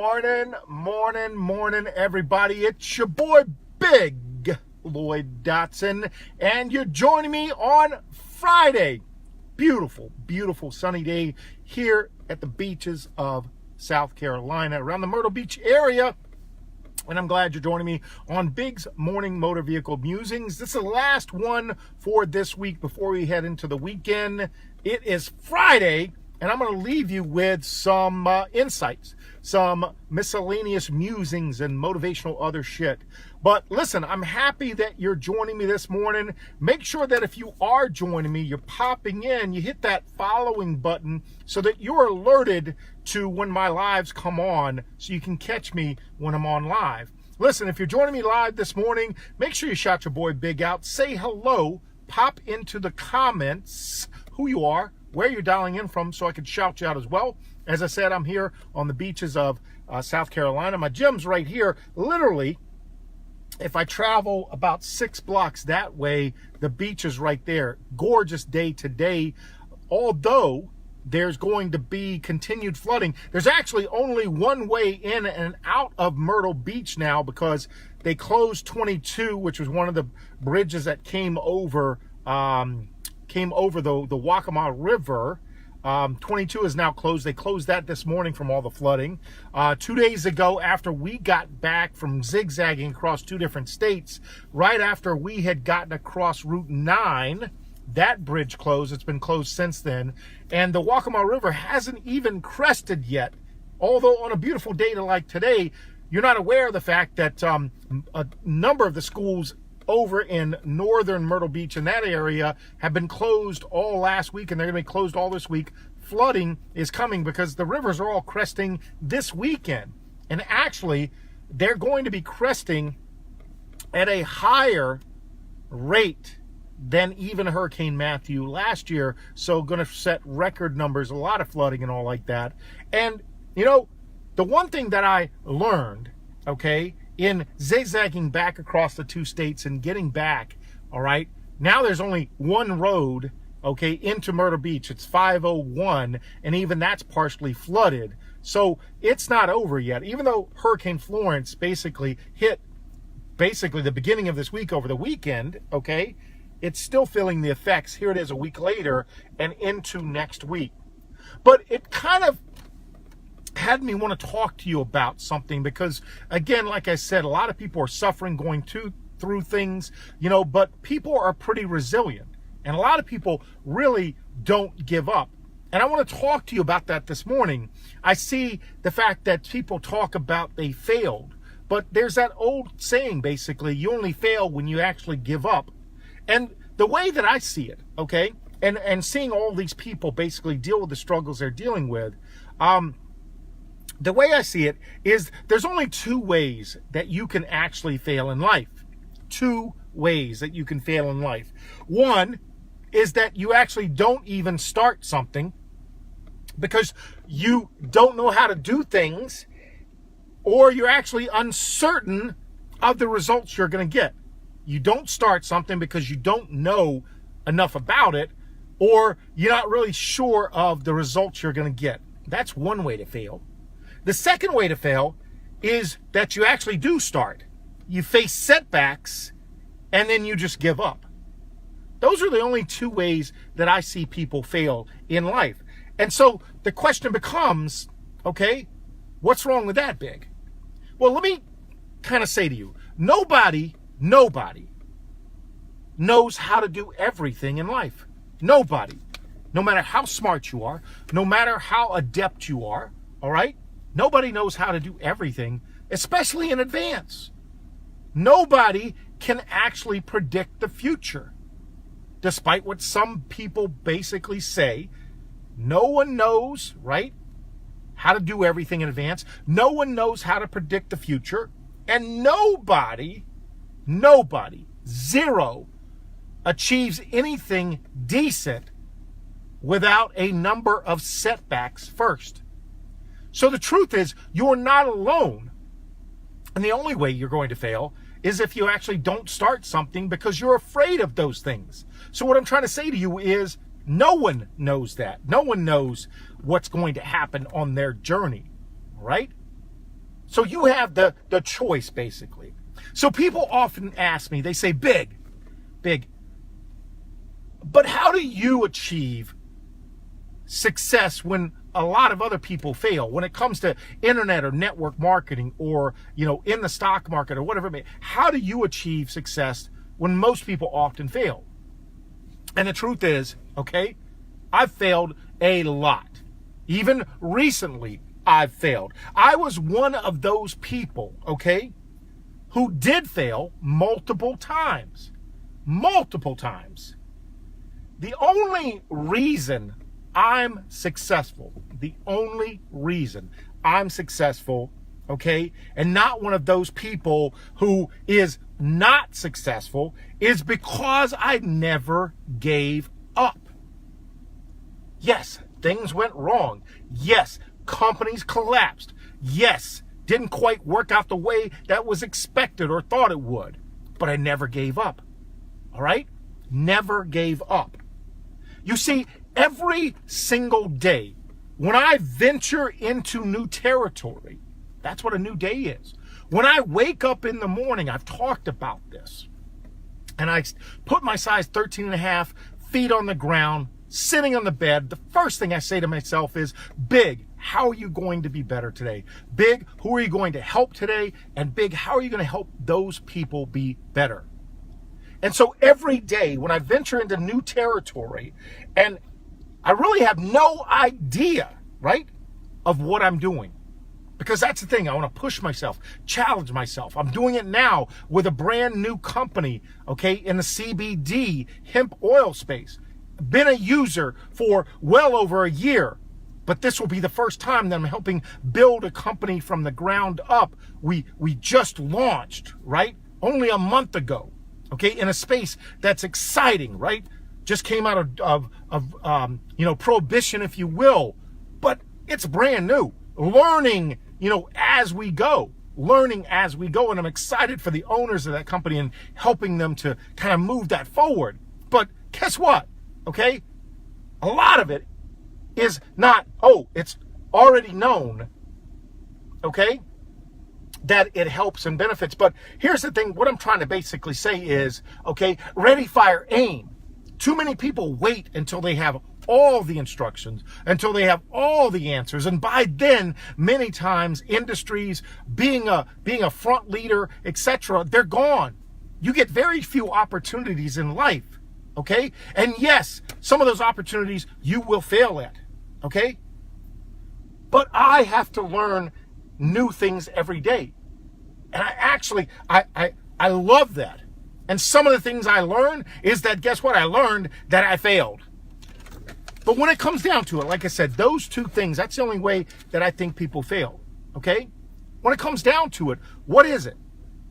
Morning, everybody. It's your boy, Big Lloyd Dotson, and you're joining me on Friday. Beautiful sunny day here at the beaches of South Carolina, around the Myrtle Beach area. And I'm glad you're joining me on Bigg's Morning Motor Vehicle Musings. This is the last one for this week before we head into the weekend. It is Friday, and I'm going to leave you with some insights, some miscellaneous musings and motivational other shit. But listen, I'm happy that you're joining me this morning. Make sure that if you are joining me, you're popping in, you hit that following button so that you're alerted to when my lives come on so you can catch me when I'm on live. Listen, if you're joining me live this morning, make sure you shout your boy Big out. Say hello. Pop into the comments who you are, where you're dialing in from, so I can shout you out as well. As I said, I'm here on the beaches of South Carolina. My gym's right here. Literally, if I travel about 6 blocks that way, the beach is right there. Gorgeous day today, although there's going to be continued flooding. There's actually only one way in and out of Myrtle Beach now because they closed 22, which was one of the bridges that came over the Waccamaw River. 22 is now closed. They closed that this morning from all the flooding. 2 days ago, after we got back from zigzagging across 2 different states, right after we had gotten across Route 9, that bridge closed. It's been closed since then. And the Waccamaw River hasn't even crested yet. Although on a beautiful day like today, you're not aware of the fact that a number of the schools over in northern Myrtle Beach in that area have been closed all last week, and they're going to be closed all this week. Flooding is coming because the rivers are all cresting this weekend. And actually, they're going to be cresting at a higher rate than even Hurricane Matthew last year. So going to set record numbers, a lot of flooding and all like that. And, you know, the one thing that I learned, okay, in zigzagging back across the 2 states and getting back, all right, now there's only one road, okay, into Myrtle Beach. It's 501, and even that's partially flooded. So it's not over yet. Even though Hurricane Florence basically hit the beginning of this week over the weekend, okay, it's still feeling the effects. Here it is a week later and into next week. But it kind of had me want to talk to you about something because, again, like I said, a lot of people are suffering going through things, you know, but people are pretty resilient. And a lot of people really don't give up. And I want to talk to you about that this morning. I see the fact that people talk about they failed. But there's that old saying, basically, you only fail when you actually give up. And the way that I see it, okay, and seeing all these people basically deal with the struggles they're dealing with, the way I see it is there's only 2 ways that you can actually fail in life. 2 ways that you can fail in life. One is that you actually don't even start something because you don't know how to do things, or you're actually uncertain of the results you're going to get. You don't start something because you don't know enough about it, or you're not really sure of the results you're going to get. That's one way to fail. The second way to fail is that you actually do start. You face setbacks, and then you just give up. Those are the only 2 ways that I see people fail in life. And so the question becomes, okay, what's wrong with that, Big? Well, let me kind of say to you, nobody knows how to do everything in life. Nobody. No matter how smart you are, no matter how adept you are, all right? Nobody knows how to do everything, especially in advance. Nobody can actually predict the future. Despite what some people basically say, no one knows, right, how to do everything in advance. No one knows how to predict the future. And nobody, zero, achieves anything decent without a number of setbacks first. So the truth is, you're not alone. And the only way you're going to fail is if you actually don't start something because you're afraid of those things. So what I'm trying to say to you is no one knows that. No one knows what's going to happen on their journey, right? So you have the choice, basically. So people often ask me, they say, Bigg, but how do you achieve success when a lot of other people fail? When it comes to internet or network marketing or, in the stock market or whatever it may be, how do you achieve success when most people often fail? And the truth is, okay, I've failed a lot. Even recently, I've failed. I was one of those people, okay, who did fail multiple times. Multiple times. The only reason I'm successful, okay, and not one of those people who is not successful, is because I never gave up. Yes, things went wrong. Yes, companies collapsed. Yes, didn't quite work out the way that was expected or thought it would. But I never gave up. All right? Never gave up. You see, every single day, when I venture into new territory, that's what a new day is. When I wake up in the morning, I've talked about this, and I put my size 13 and a half, feet on the ground, sitting on the bed, the first thing I say to myself is, Bigg, how are you going to be better today? Bigg, who are you going to help today? And Bigg, how are you going to help those people be better? And so every day when I venture into new territory, and I really have no idea, right, of what I'm doing. Because that's the thing, I want to push myself, challenge myself. I'm doing it now with a brand new company, okay, in the CBD hemp oil space. Been a user for well over a year, but this will be the first time that I'm helping build a company from the ground up. We just launched, right, only a month ago, okay, in a space that's exciting, right? Just came out of prohibition, if you will, but it's brand new. Learning, as we go, and I'm excited for the owners of that company and helping them to kind of move that forward. But guess what? Okay, a lot of it is not, it's already known, okay, that it helps and benefits. But here's the thing, what I'm trying to basically say is, okay, ready, fire, aim. Too many people wait until they have all the instructions, until they have all the answers. And by then, many times, industries, being a front leader, etc., they're gone. You get very few opportunities in life. Okay? And yes, some of those opportunities you will fail at. Okay? But I have to learn new things every day. And I love that. And some of the things I learn is that, guess what? I learned that I failed. But when it comes down to it, like I said, those two things, that's the only way that I think people fail. Okay? When it comes down to it, what is it?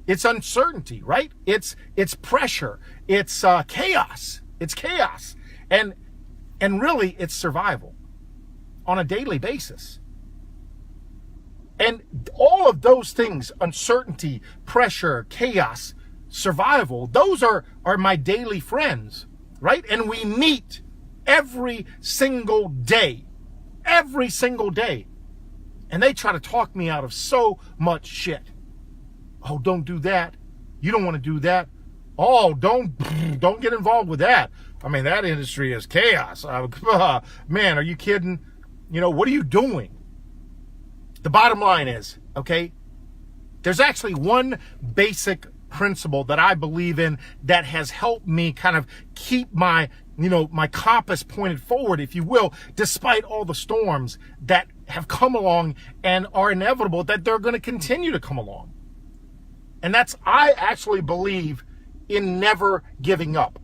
It's uncertainty, right? It's pressure. It's chaos. It's chaos. And really, it's survival on a daily basis. And all of those things, uncertainty, pressure, chaos, survival, those are my daily friends, right? And we meet every single day. Every single day. And they try to talk me out of so much shit. Oh, don't do that. You don't want to do that. Oh, don't get involved with that. I mean, that industry is chaos. Man, are you kidding? What are you doing? The bottom line is, okay, there's actually one basic principle that I believe in that has helped me kind of keep my compass pointed forward, if you will, despite all the storms that have come along and are inevitable, that they're going to continue to come along. And that's, I actually believe in never giving up.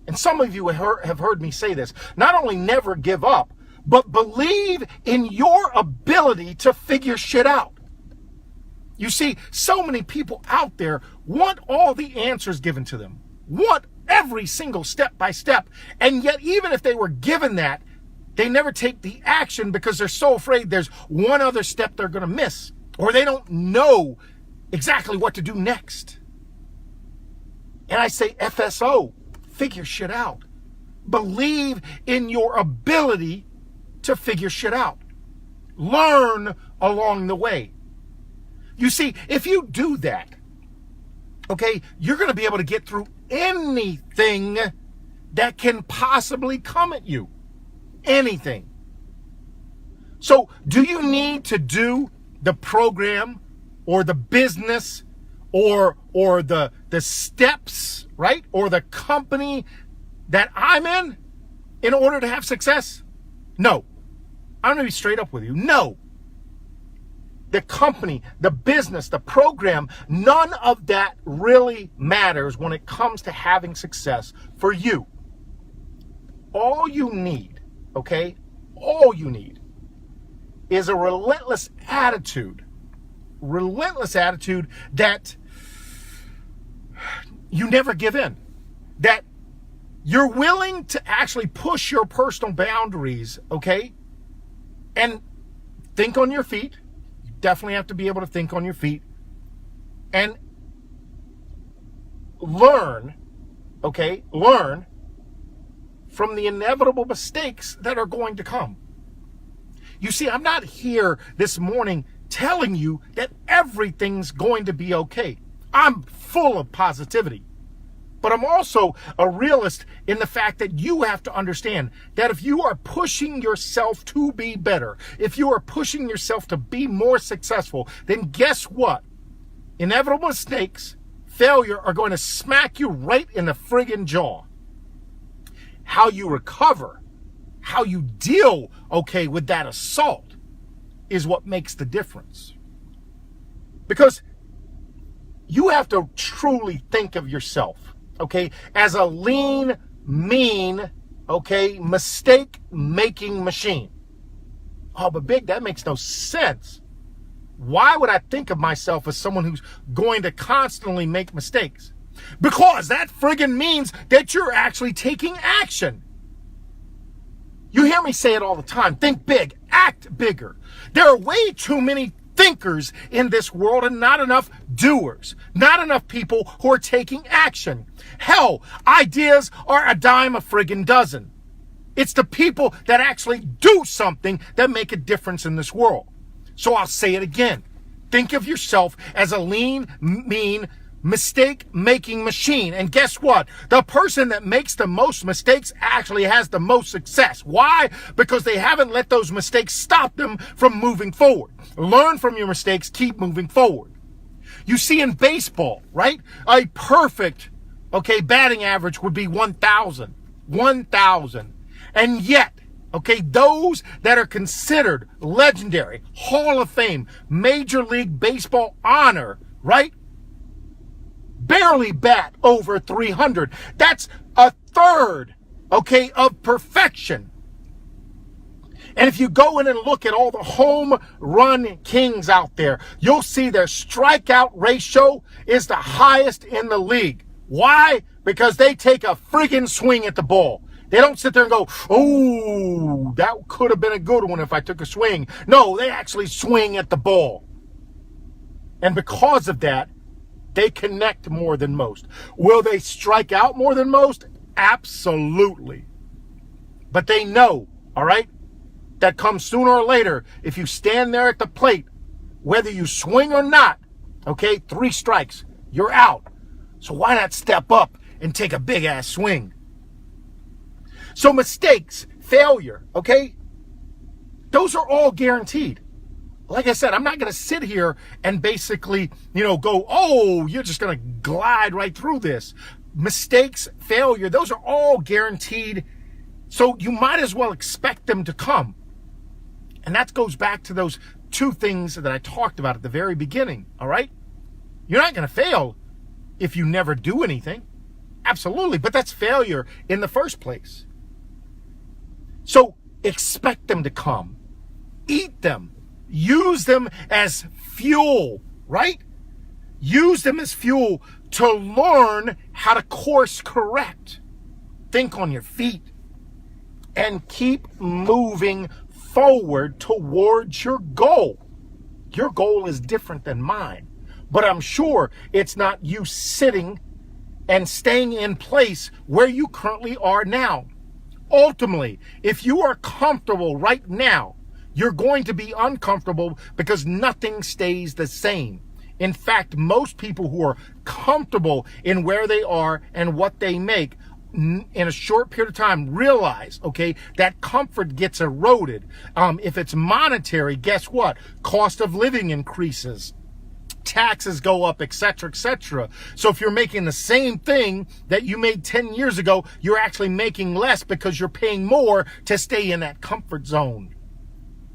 And some of you have heard me say this. Not only never give up, but believe in your ability to figure shit out. You see, so many people out there want all the answers given to them, want every single step by step, and yet even if they were given that, they never take the action because they're so afraid there's one other step they're going to miss, or they don't know exactly what to do next. And I say, FSO, figure shit out. Believe in your ability to figure shit out. Learn along the way. You see, if you do that, okay, you're going to be able to get through anything that can possibly come at you. Anything. So, do you need to do the program or the business or the steps, right? Or the company that I'm in order to have success? No. I'm going to be straight up with you. No. The company, the business, the program, none of that really matters when it comes to having success for you. All you need, okay? All you need is a relentless attitude that you never give in, that you're willing to actually push your personal boundaries, okay? And think on your feet. You definitely have to be able to think on your feet and learn, okay? Learn from the inevitable mistakes that are going to come. You see, I'm not here this morning telling you that everything's going to be okay. I'm full of positivity. But I'm also a realist in the fact that you have to understand that if you are pushing yourself to be better, if you are pushing yourself to be more successful, then guess what? Inevitable mistakes, failure are going to smack you right in the friggin' jaw. How you recover, how you deal, okay, with that assault is what makes the difference. Because you have to truly think of yourself, okay, as a lean, mean, okay, mistake-making machine. Oh, but Big, that makes no sense. Why would I think of myself as someone who's going to constantly make mistakes? Because that friggin' means that you're actually taking action. You hear me say it all the time. Think big, act bigger. There are way too many thinkers in this world and not enough doers. Not enough people who are taking action. Hell, ideas are a dime a friggin' dozen. It's the people that actually do something that make a difference in this world. So I'll say it again. Think of yourself as a lean, mean, mistake-making machine. And guess what? The person that makes the most mistakes actually has the most success. Why? Because they haven't let those mistakes stop them from moving forward. Learn from your mistakes, keep moving forward. You see, in baseball, right? A perfect, okay, batting average would be 1,000. 1,000. And yet, okay, those that are considered legendary, Hall of Fame, Major League Baseball honor, right? Barely bat over 300. That's a third, okay, of perfection. And if you go in and look at all the home run kings out there, you'll see their strikeout ratio is the highest in the league. Why? Because they take a friggin' swing at the ball. They don't sit there and go, oh, that could have been a good one if I took a swing. No, they actually swing at the ball. And because of that, they connect more than most. Will they strike out more than most? Absolutely. But they know, all right, that comes sooner or later, if you stand there at the plate, whether you swing or not, okay, 3 strikes, you're out. So why not step up and take a big-ass swing? So mistakes, failure, okay, those are all guaranteed. Like I said, I'm not going to sit here and basically, go, oh, you're just going to glide right through this. Mistakes, failure, those are all guaranteed. So you might as well expect them to come. And that goes back to those 2 things that I talked about at the very beginning, all right? You're not going to fail if you never do anything. Absolutely, but that's failure in the first place. So expect them to come. Eat them. Use them as fuel, right? Use them as fuel to learn how to course correct. Think on your feet and keep moving forward towards your goal. Your goal is different than mine, but I'm sure it's not you sitting and staying in place where you currently are now. Ultimately, if you are comfortable right now, you're going to be uncomfortable because nothing stays the same. In fact, most people who are comfortable in where they are and what they make in a short period of time realize, okay, that comfort gets eroded. If it's monetary, guess what? Cost of living increases. Taxes go up, etc., etc. So if you're making the same thing that you made 10 years ago, you're actually making less because you're paying more to stay in that comfort zone.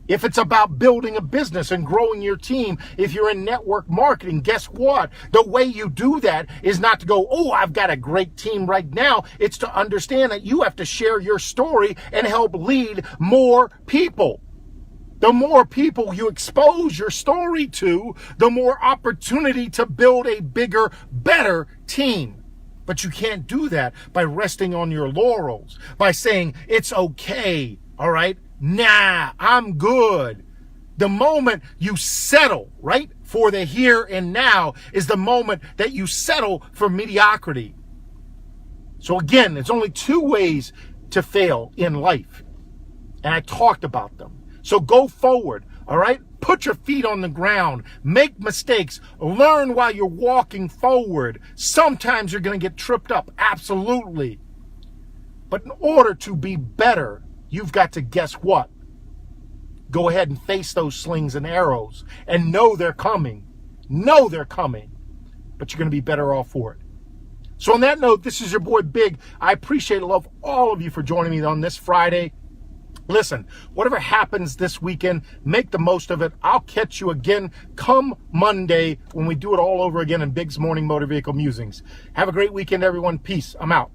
If it's about building a business and growing your team, if you're in network marketing, guess what? The way you do that is not to go, oh, I've got a great team right now. It's to understand that you have to share your story and help lead more people. The more people you expose your story to, the more opportunity to build a bigger, better team. But you can't do that by resting on your laurels, by saying, it's okay, all right? Nah, I'm good. The moment you settle, right, for the here and now is the moment that you settle for mediocrity. So again, there's only two ways to fail in life. And I talked about them. So go forward, all right? Put your feet on the ground. Make mistakes. Learn while you're walking forward. Sometimes you're going to get tripped up. Absolutely. But in order to be better, you've got to guess what? Go ahead and face those slings and arrows and know they're coming. Know they're coming. But you're going to be better off for it. So on that note, this is your boy Bigg. I appreciate and love all of you for joining me on this Friday. Listen, whatever happens this weekend, make the most of it. I'll catch you again come Monday when we do it all over again in Bigg's Morning Motor Vehicle Musings. Have a great weekend, everyone. Peace. I'm out.